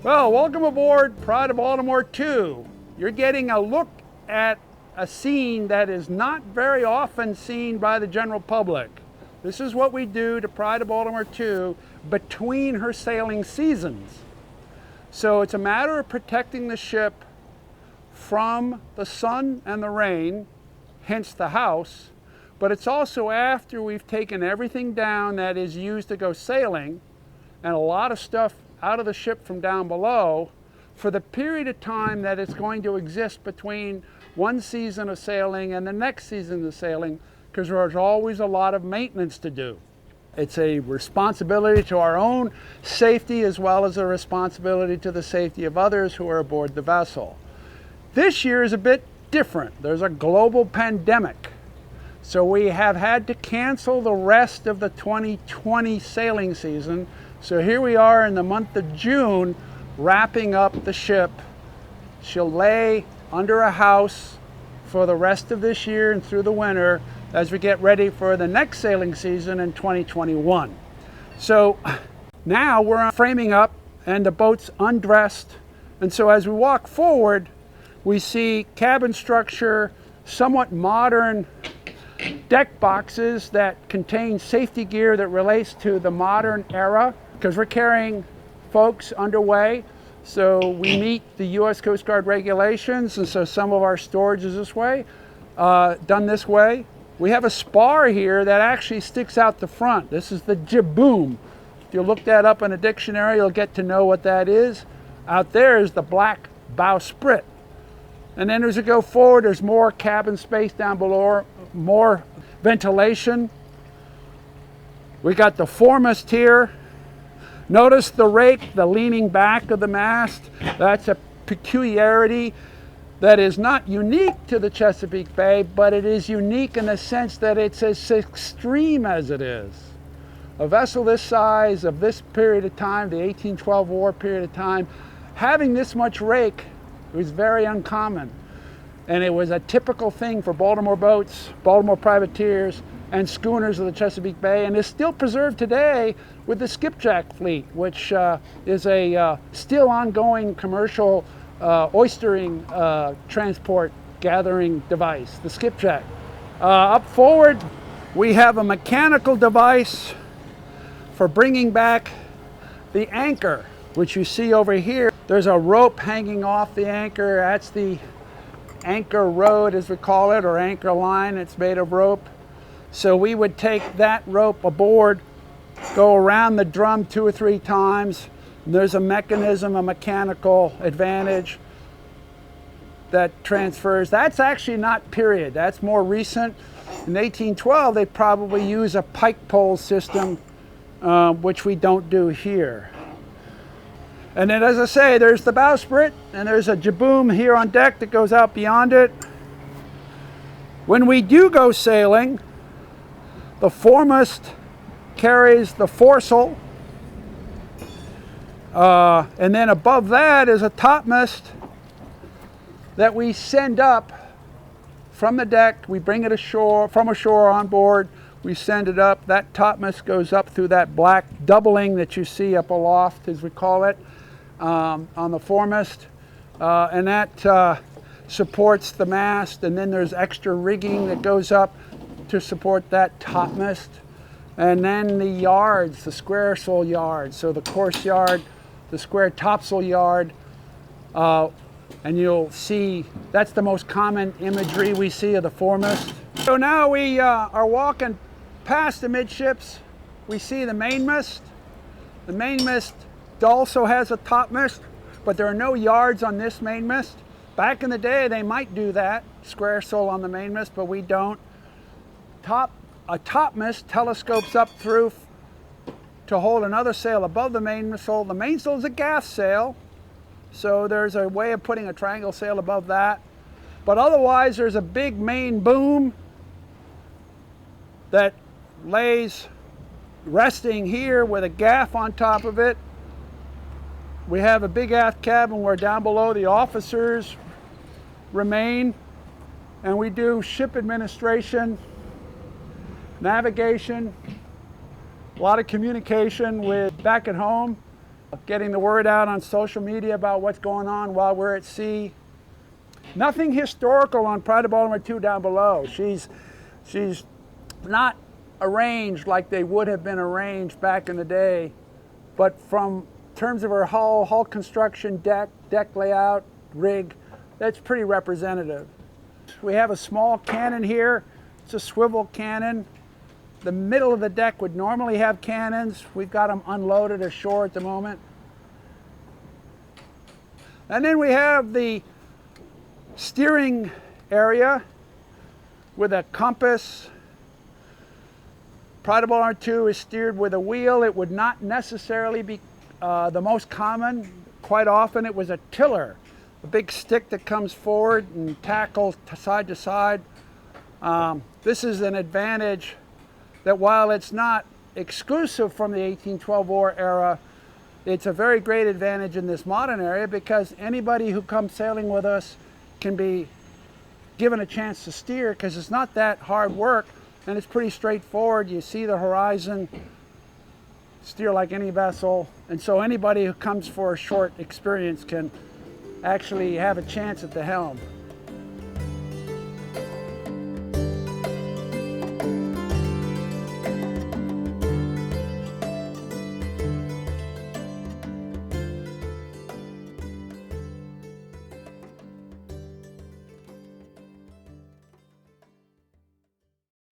Well, welcome aboard Pride of Baltimore II. You're getting a look at a scene that is not very often seen by the general public. This is what we do to Pride of Baltimore II between her sailing seasons. So it's a matter of protecting the ship from the sun and the rain, hence the house, but it's also after we've taken everything down that is used to go sailing and a lot of stuff out of the ship from down below for the period of time that it's going to exist between one season of sailing and the next season of sailing, because there's always a lot of maintenance to do. It's a responsibility to our own safety as well as a responsibility to the safety of others who are aboard the vessel. This year is a bit different. There's a global pandemic. So we have had to cancel the rest of the 2020 sailing season. So here we are in the month of June, wrapping up the ship. She'll lay under a house for the rest of this year and through the winter as we get ready for the next sailing season in 2021. So now we're framing up and the boat's undressed. And so as we walk forward, we see cabin structure, somewhat modern deck boxes that contain safety gear that relates to the modern era, because we're carrying folks underway. So we meet the U.S. Coast Guard regulations, and so some of our storage is this way, done this way. We have a spar here that actually sticks out the front. This is the jib-boom. If you look that up in a dictionary, you'll get to know what that is. Out there is the black bowsprit. And then as we go forward, there's more cabin space down below, more ventilation. We got the foremast here. Notice the rake, the leaning back of the mast. That's a peculiarity that is not unique to the Chesapeake Bay, but it is unique in the sense that it's as extreme as it is. A vessel this size, of this period of time, the 1812 war period of time, having this much rake was very uncommon. And it was a typical thing for Baltimore boats, Baltimore privateers, and schooners of the Chesapeake Bay, and is still preserved today with the skipjack fleet, which is a still ongoing commercial oystering transport gathering device, the skipjack. Up forward, we have a mechanical device for bringing back the anchor, which you see over here. There's a rope hanging off the anchor. That's the anchor rod, as we call it, or anchor line. It's made of rope. So we would take that rope aboard, go around the drum 2 or 3 times. And there's a mechanism, a mechanical advantage that transfers. That's actually not period. That's more recent. In 1812, they probably use a pike pole system, which we don't do here. And then, as I say, there's the bowsprit, and there's a jib-boom here on deck that goes out beyond it. When we do go sailing, the foremast carries the foresail, and then above that is a topmast that we send up from the deck. We bring it ashore, from ashore on board, we send it up. That topmast goes up through that black doubling that you see up aloft, as we call it, on the foremast, and that supports the mast. And then there's extra rigging that goes up to support that topmast. And then the yards, the square sail yard, so the course yard, the square topsail yard, and you'll see that's the most common imagery we see of the foremast. So now we are walking past the midships. We see the mainmast. The mainmast also has a topmast, but there are no yards on this mainmast. Back in the day, they might do that, square sail on the mainmast, but we don't. A topmast telescopes up through to hold another sail above the mainsail. The mainsail is a gaff sail, so there's a way of putting a triangle sail above that. But otherwise, there's a big main boom that lays resting here with a gaff on top of it. We have a big aft cabin where down below the officers remain, and we do ship administration, navigation, a lot of communication with back at home. Getting the word out on social media about what's going on while we're at sea. Nothing historical on Pride of Baltimore II down below. She's not arranged like they would have been arranged back in the day, but from terms of her hull construction, deck layout, rig, that's pretty representative. We have a small cannon here. It's a swivel cannon. The middle of the deck would normally have cannons. We've got them unloaded ashore at the moment. And then we have the steering area with a compass. Pride of Baltimore II is steered with a wheel. It would not necessarily be the most common. Quite often it was a tiller, a big stick that comes forward and tackles side to side. This is an advantage that while it's not exclusive from the 1812 war era, it's a very great advantage in this modern area because anybody who comes sailing with us can be given a chance to steer because it's not that hard work and it's pretty straightforward. You see the horizon, steer like any vessel, and so anybody who comes for a short experience can actually have a chance at the helm.